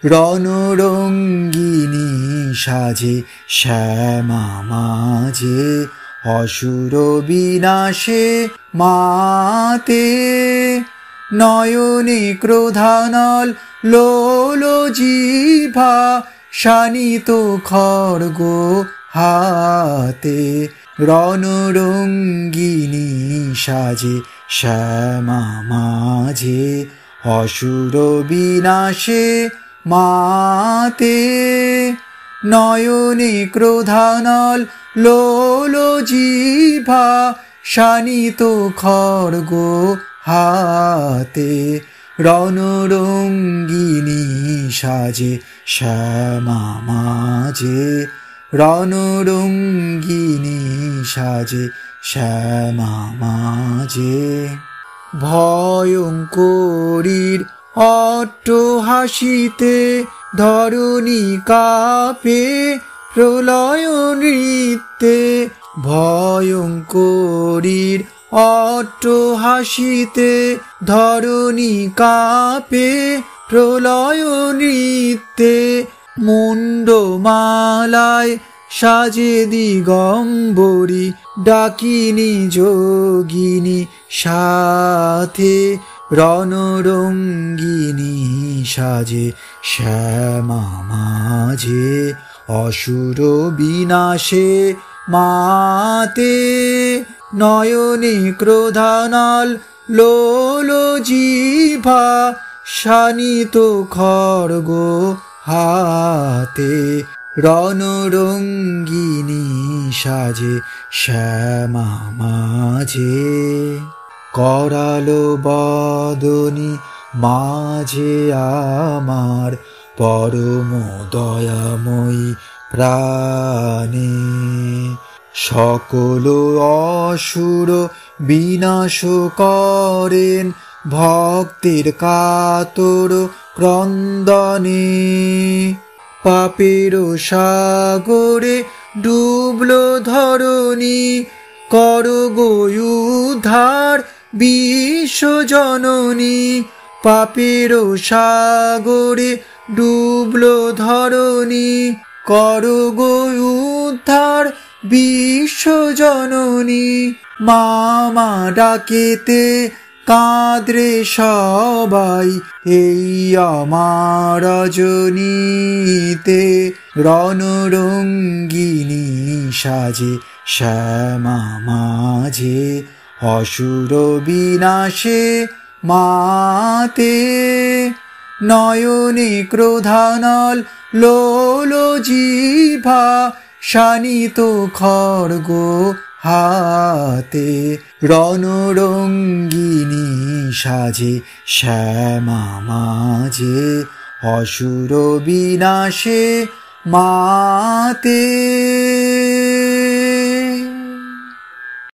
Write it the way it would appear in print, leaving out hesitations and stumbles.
রণরঙ্গিনী সাজে শ্যামা মাঝে, অসুর বিনাশে মাতে। নয়নে ক্রোধানল লোল জিহ্বা, শানিত খড়গ হাতে। রণরঙ্গিনী সাজে শ্যামা মাঝে, অসুর বিনাশে মাতে। নয়নে ক্রোধানল লোল জিহ্বা, শানিত খড়গ হাতে। রণরঙ্গিনী সাজে শ্যামা মাঝে, রণরঙ্গিনী সাজে শ্যামা মাঝে। ভয়ঙ্করীর অট্টহাসিতে, ধরণী কাঁপে প্রলয় নৃত্যে। ভয়ঙ্করীর অট্টহাসিতে, ধরণী কাঁপে প্রলয় নৃত্যে। মুন্ডমালায় সাজে দিগম্বরী, ডাকিনী যোগিনী সাথে। রণরঙ্গিনী সাজে শ্যামা মাঝে, অসুর বিনাশে মাতে। নয়নে ক্রোধানল লোল জিহ্বা, শানিত খড়গ হাতে। রণরঙ্গিনী সাজে শ্যামা মাঝে। করালো বদনী মাঝে আমার, পরম দয়াময়ী প্রাণে। সকল অসুর বিনাশ করেন, ভক্তের কাতর ক্রন্দনে। পাপের সাগরে ডুবল ধরণী, করগ উদ্ধার বিশ্বজননী। পাপের সাগরে ডুবল ধরণী, করগ উদ্ধার বিশ্বজননী। মামা ডাকেতে কাঁদরে সবাই, এই আমার রজনীতে। রণরঙ্গিনী সাজে শ্যামা মাঝে, অসুর বিনাশে মাতে। নয়নে ক্রোধানল লোল জিহ্বা, শানিত খড়গ হাতে। রণরঙ্গিনী সাজে শ্যামা মাঝে, অসুর বিনাশে মাতে।